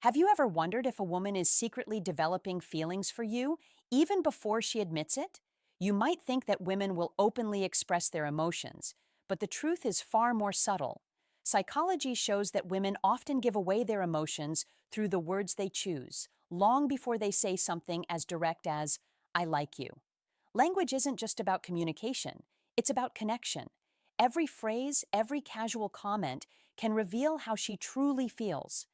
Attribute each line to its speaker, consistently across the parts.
Speaker 1: Have you ever wondered if a woman is secretly developing feelings for you, even before she admits it? You might think that women will openly express their emotions, but the truth is far more subtle. Psychology shows that women often give away their emotions through the words they choose, long before they say something as direct as, I like you. Language isn't just about communication, it's about connection. Every phrase, every casual comment can reveal how she truly feels.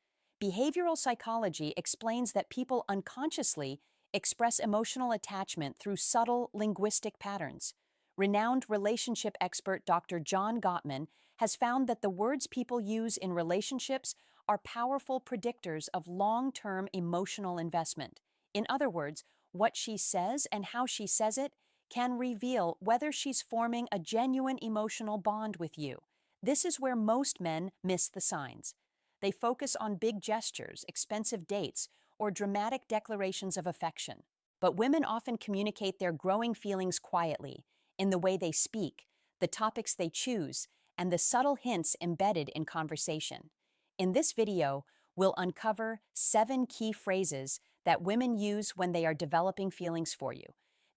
Speaker 1: Behavioral psychology explains that people unconsciously express emotional attachment through subtle linguistic patterns. Renowned relationship expert Dr. John Gottman has found that the words people use in relationships are powerful predictors of long-term emotional investment. In other words, what she says and how she says it can reveal whether she's forming a genuine emotional bond with you. This is where most men miss the signs. They focus on big gestures, expensive dates, or dramatic declarations of affection. But women often communicate their growing feelings quietly, in the way they speak, the topics they choose, and the subtle hints embedded in conversation. In this video, we'll uncover 7 key phrases that women use when they are developing feelings for you.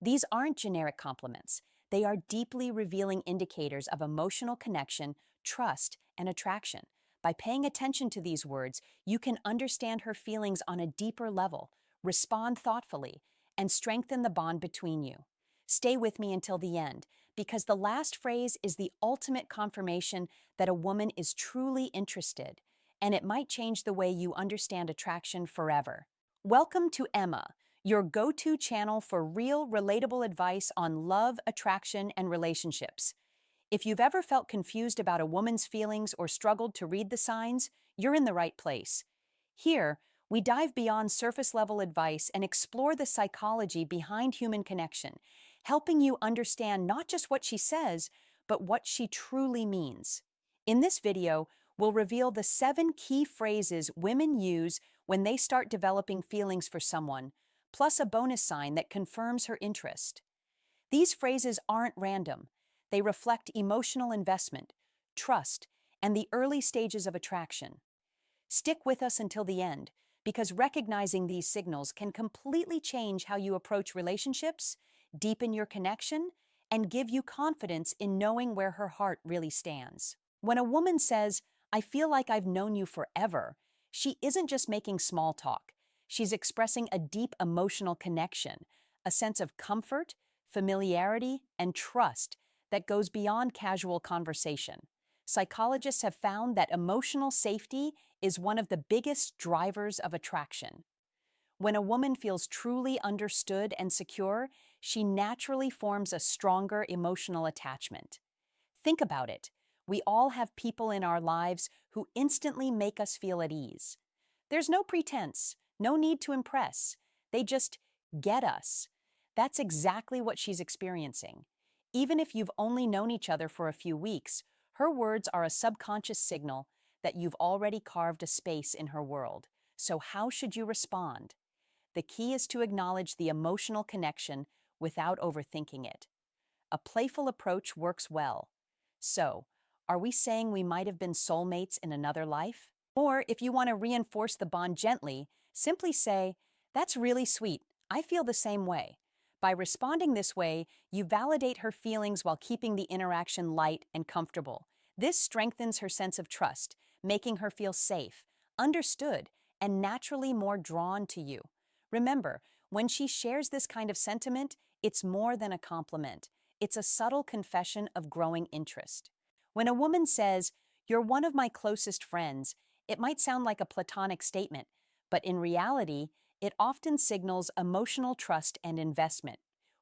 Speaker 1: These aren't generic compliments. They are deeply revealing indicators of emotional connection, trust, and attraction. By paying attention to these words, you can understand her feelings on a deeper level, respond thoughtfully, and strengthen the bond between you. Stay with me until the end, because the last phrase is the ultimate confirmation that a woman is truly interested, and it might change the way you understand attraction forever. Welcome to Emma, your go-to channel for real, relatable advice on love, attraction, and relationships. If you've ever felt confused about a woman's feelings or struggled to read the signs, you're in the right place. Here, we dive beyond surface-level advice and explore the psychology behind human connection, helping you understand not just what she says, but what she truly means. In this video, we'll reveal the 7 key phrases women use when they start developing feelings for someone, plus a bonus sign that confirms her interest. These phrases aren't random. They reflect emotional investment, trust, and the early stages of attraction. Stick with us until the end, because recognizing these signals can completely change how you approach relationships, deepen your connection, and give you confidence in knowing where her heart really stands. When a woman says, I feel like I've known you forever, she isn't just making small talk. She's expressing a deep emotional connection, a sense of comfort, familiarity, and trust that goes beyond casual conversation. Psychologists have found that emotional safety is one of the biggest drivers of attraction. When a woman feels truly understood and secure, she naturally forms a stronger emotional attachment. Think about it. We all have people in our lives who instantly make us feel at ease. There's no pretense, no need to impress. They just get us. That's exactly what she's experiencing. Even if you've only known each other for a few weeks, her words are a subconscious signal that you've already carved a space in her world. So how should you respond? The key is to acknowledge the emotional connection without overthinking it. A playful approach works well. So, are we saying we might have been soulmates in another life? Or if you want to reinforce the bond gently, simply say, that's really sweet. I feel the same way. By responding this way, you validate her feelings while keeping the interaction light and comfortable. This strengthens her sense of trust, making her feel safe, understood, and naturally more drawn to you. Remember, when she shares this kind of sentiment, it's more than a compliment. It's a subtle confession of growing interest. When a woman says, you're one of my closest friends, it might sound like a platonic statement, but in reality, it often signals emotional trust and investment.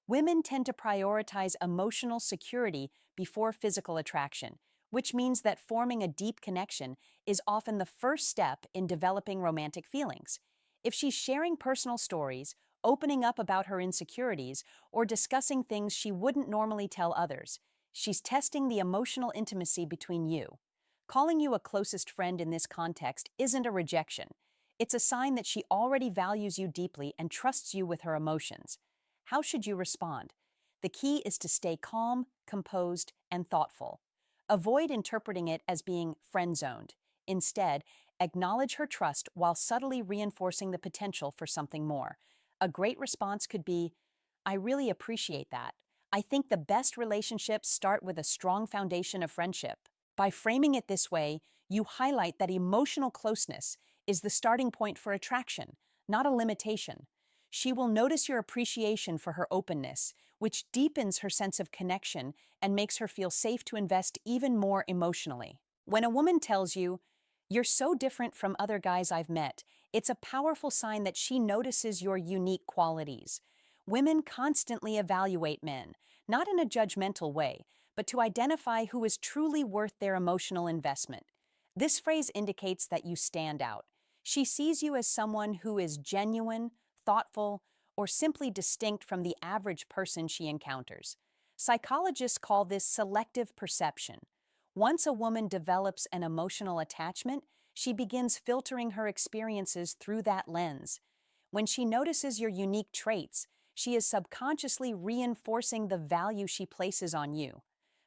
Speaker 1: Women tend to prioritize emotional security before physical attraction, which means that forming a deep connection is often the first step in developing romantic feelings. If she's sharing personal stories, opening up about her insecurities, or discussing things she wouldn't normally tell others, she's testing the emotional intimacy between you. Calling you a closest friend in this context isn't a rejection. It's a sign that she already values you deeply and trusts you with her emotions. How should you respond? The key is to stay calm, composed, and thoughtful. Avoid interpreting it as being friend-zoned. Instead, Acknowledge her trust while subtly reinforcing the potential for something more. A great response could be, I really appreciate that. I think the best relationships start with a strong foundation of friendship. By framing it this way, you highlight that emotional closeness is the starting point for attraction, not a limitation. She will notice your appreciation for her openness, which deepens her sense of connection and makes her feel safe to invest even more emotionally. When a woman tells you, you're so different from other guys I've met, it's a powerful sign that she notices your unique qualities. Women constantly evaluate men, not in a judgmental way, but to identify who is truly worth their emotional investment. This phrase indicates that you stand out. She sees you as someone who is genuine, thoughtful, or simply distinct from the average person she encounters. Psychologists call this selective perception. Once a woman develops an emotional attachment, she begins filtering her experiences through that lens. When she notices your unique traits, she is subconsciously reinforcing the value she places on you.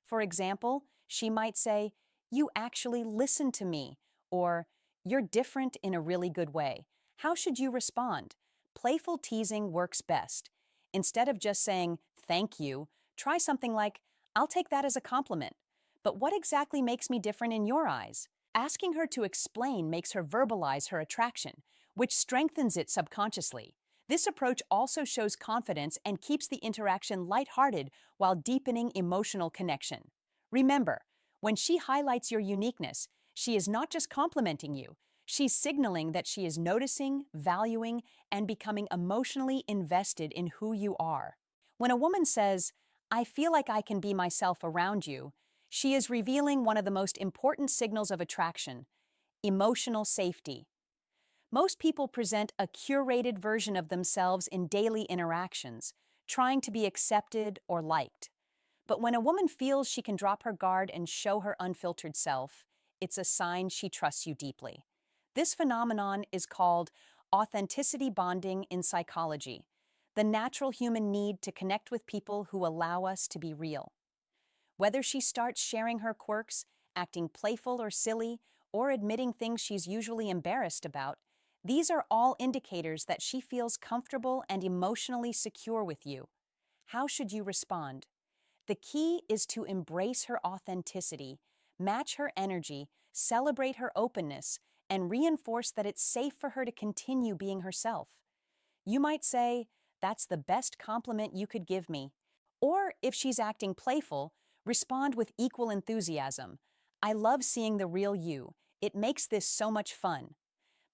Speaker 1: For example, she might say, you actually listen to me, or you're different in a really good way. How should you respond? Playful teasing works best. Instead of just saying, thank you, try something like, I'll take that as a compliment. But what exactly makes me different in your eyes? Asking her to explain makes her verbalize her attraction, which strengthens it subconsciously. This approach also shows confidence and keeps the interaction lighthearted while deepening emotional connection. Remember, when she highlights your uniqueness, she is not just complimenting you, she's signaling that she is noticing, valuing, and becoming emotionally invested in who you are. When a woman says, I feel like I can be myself around you, she is revealing one of the most important signals of attraction: emotional safety. Most people present a curated version of themselves in daily interactions, trying to be accepted or liked. But when a woman feels she can drop her guard and show her unfiltered self, it's a sign she trusts you deeply. This phenomenon is called authenticity bonding in psychology, the natural human need to connect with people who allow us to be real. Whether she starts sharing her quirks, acting playful or silly, or admitting things she's usually embarrassed about, these are all indicators that she feels comfortable and emotionally secure with you. How should you respond? The key is to embrace her authenticity, match her energy, celebrate her openness, and reinforce that it's safe for her to continue being herself. You might say, that's the best compliment you could give me. Or if she's acting playful, respond with equal enthusiasm. I love seeing the real you. It makes this so much fun.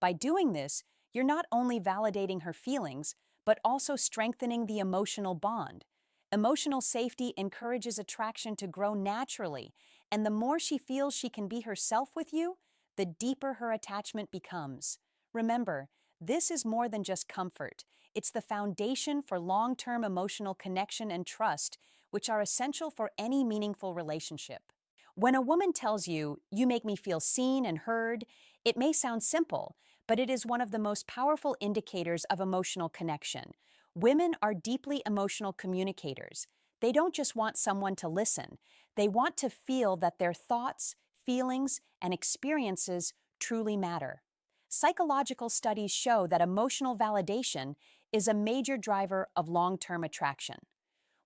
Speaker 1: By doing this, you're not only validating her feelings, but also strengthening the emotional bond. Emotional safety encourages attraction to grow naturally, and the more she feels she can be herself with you, the deeper her attachment becomes. Remember, this is more than just comfort. It's the foundation for long-term emotional connection and trust, which are essential for any meaningful relationship. When a woman tells you, you make me feel seen and heard, it may sound simple, but it is one of the most powerful indicators of emotional connection. Women are deeply emotional communicators. They don't just want someone to listen. They want to feel that their thoughts, feelings, and experiences truly matter. Psychological studies show that emotional validation is a major driver of long-term attraction.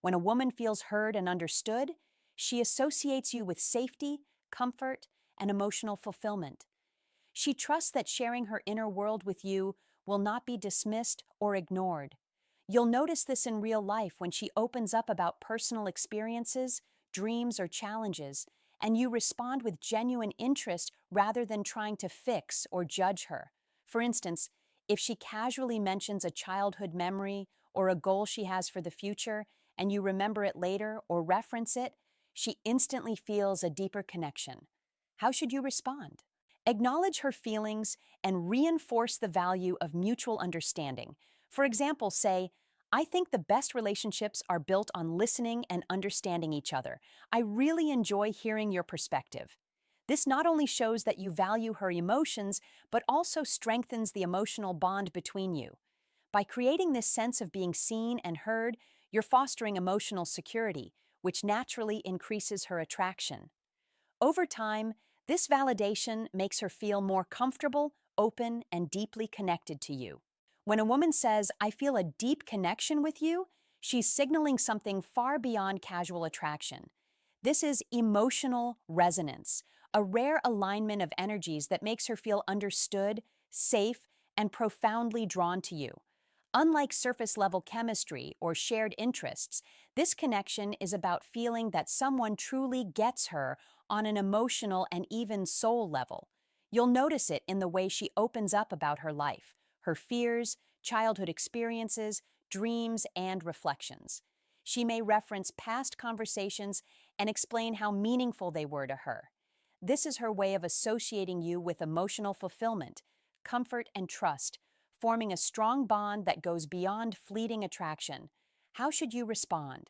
Speaker 1: When a woman feels heard and understood, she associates you with safety, comfort, and emotional fulfillment. She trusts that sharing her inner world with you will not be dismissed or ignored. You'll notice this in real life when she opens up about personal experiences, dreams, or challenges, and you respond with genuine interest rather than trying to fix or judge her. For instance, if she casually mentions a childhood memory or a goal she has for the future, and you remember it later or reference it, she instantly feels a deeper connection. How should you respond? Acknowledge her feelings and reinforce the value of mutual understanding. For example, say, I think the best relationships are built on listening and understanding each other. I really enjoy hearing your perspective. This not only shows that you value her emotions, but also strengthens the emotional bond between you. By creating this sense of being seen and heard, you're fostering emotional security, which naturally increases her attraction. Over time, This validation makes her feel more comfortable, open, and deeply connected to you. When a woman says, I feel a deep connection with you, she's signaling something far beyond casual attraction. This is emotional resonance, a rare alignment of energies that makes her feel understood, safe, and profoundly drawn to you. Unlike surface level chemistry or shared interests, this connection is about feeling that someone truly gets her on an emotional and even soul level. You'll notice it in the way she opens up about her life, her fears, childhood experiences, dreams, and reflections. She may reference past conversations and explain how meaningful they were to her. This is her way of associating you with emotional fulfillment, comfort, and trust, forming a strong bond that goes beyond fleeting attraction. How should you respond?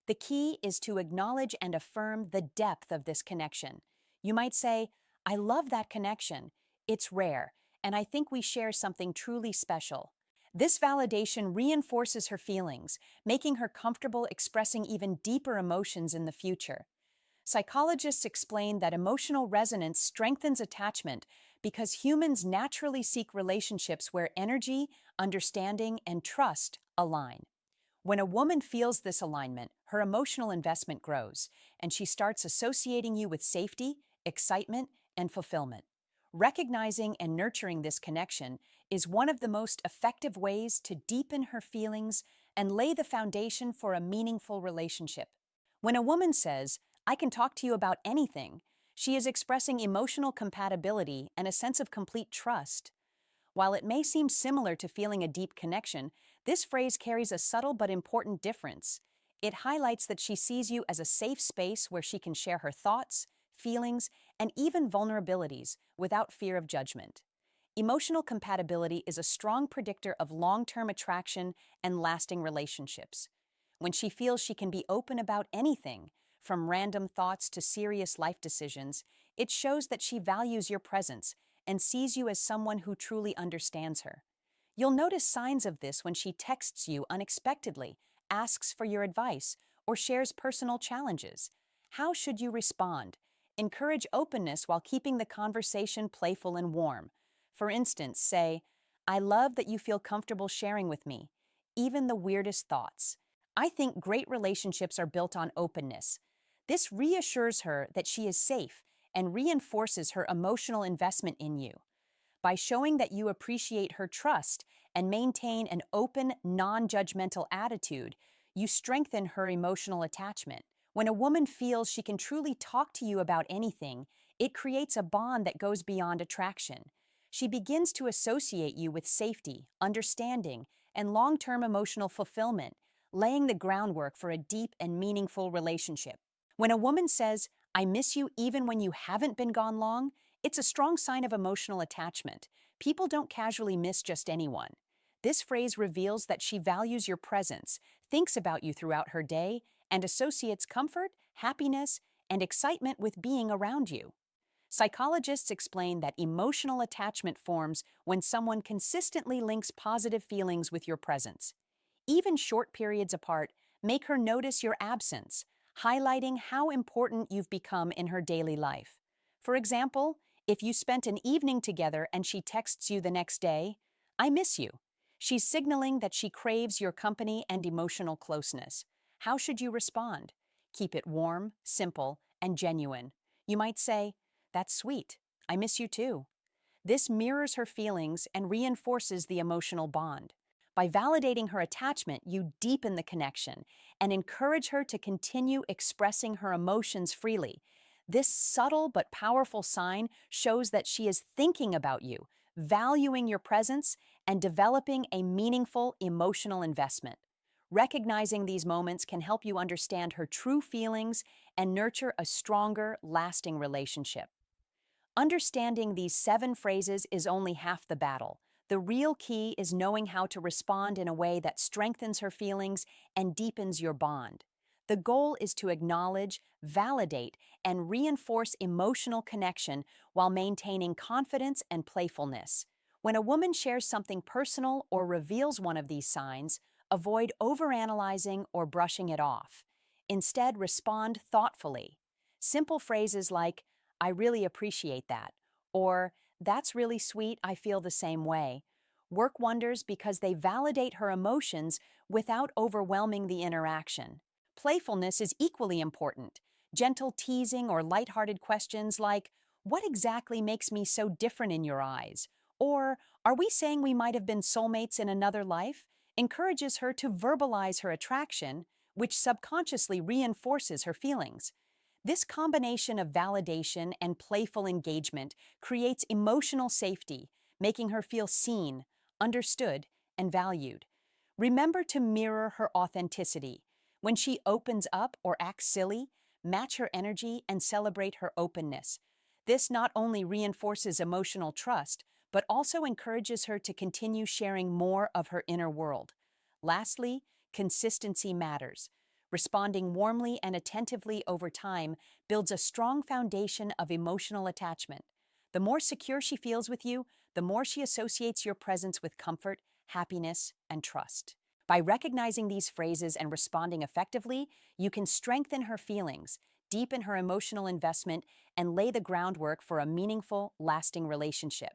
Speaker 1: The key is to acknowledge and affirm the depth of this connection. You might say, I love that connection. It's rare, and I think we share something truly special. This validation reinforces her feelings, making her comfortable expressing even deeper emotions in the future. Psychologists explain that emotional resonance strengthens attachment because humans naturally seek relationships where energy, understanding, and trust align. When a woman feels this alignment, her emotional investment grows, and she starts associating you with safety, excitement, and fulfillment. Recognizing and nurturing this connection is one of the most effective ways to deepen her feelings and lay the foundation for a meaningful relationship. When a woman says, I can talk to you about anything, she is expressing emotional compatibility and a sense of complete trust. While it may seem similar to feeling a deep connection, this phrase carries a subtle but important difference. It highlights that she sees you as a safe space where she can share her thoughts, feelings, and even vulnerabilities without fear of judgment. Emotional compatibility is a strong predictor of long-term attraction and lasting relationships. When she feels she can be open about anything, from random thoughts to serious life decisions, it shows that she values your presence and sees you as someone who truly understands her. You'll notice signs of this when she texts you unexpectedly, asks for your advice, or shares personal challenges. How should you respond? Encourage openness while keeping the conversation playful and warm. For instance, say, I love that you feel comfortable sharing with me, even the weirdest thoughts. I think great relationships are built on openness. This reassures her that she is safe and reinforces her emotional investment in you. By showing that you appreciate her trust and maintain an open, non-judgmental attitude, you strengthen her emotional attachment. When a woman feels she can truly talk to you about anything, it creates a bond that goes beyond attraction. She begins to associate you with safety, understanding, and long-term emotional fulfillment, laying the groundwork for a deep and meaningful relationship. When a woman says, I miss you even when you haven't been gone long, it's a strong sign of emotional attachment. People don't casually miss just anyone. This phrase reveals that she values your presence, thinks about you throughout her day, and associates comfort, happiness, and excitement with being around you. Psychologists explain that emotional attachment forms when someone consistently links positive feelings with your presence. Even short periods apart make her notice your absence, highlighting how important you've become in her daily life. For example, if you spent an evening together and she texts you the next day, I miss you. She's signaling that she craves your company and emotional closeness. How should you respond? Keep it warm, simple, and genuine. You might say, That's sweet. I miss you too. This mirrors her feelings and reinforces the emotional bond. By validating her attachment, you deepen the connection and encourage her to continue expressing her emotions freely. This subtle but powerful sign shows that she is thinking about you, valuing your presence, and developing a meaningful emotional investment. Recognizing these moments can help you understand her true feelings and nurture a stronger, lasting relationship. Understanding these 7 phrases is only half the battle. The real key is knowing how to respond in a way that strengthens her feelings and deepens your bond. The goal is to acknowledge, validate, and reinforce emotional connection while maintaining confidence and playfulness. When a woman shares something personal or reveals one of these signs, avoid overanalyzing or brushing it off. Instead, respond thoughtfully. Simple phrases like, I really appreciate that. Or, that's really sweet, I feel the same way. Work wonders because they validate her emotions without overwhelming the interaction. Playfulness is equally important. Gentle teasing or lighthearted questions like, "What exactly makes me so different in your eyes?" Or, "Are we saying we might have been soulmates in another life?" encourages her to verbalize her attraction, which subconsciously reinforces her feelings. This combination of validation and playful engagement creates emotional safety, making her feel seen, understood, and valued. Remember to mirror her authenticity. When she opens up or acts silly, match her energy and celebrate her openness. This not only reinforces emotional trust, but also encourages her to continue sharing more of her inner world. Lastly, consistency matters. Responding warmly and attentively over time builds a strong foundation of emotional attachment. The more secure she feels with you, the more she associates your presence with comfort, happiness, and trust. By recognizing these phrases and responding effectively, you can strengthen her feelings, deepen her emotional investment, and lay the groundwork for a meaningful, lasting relationship.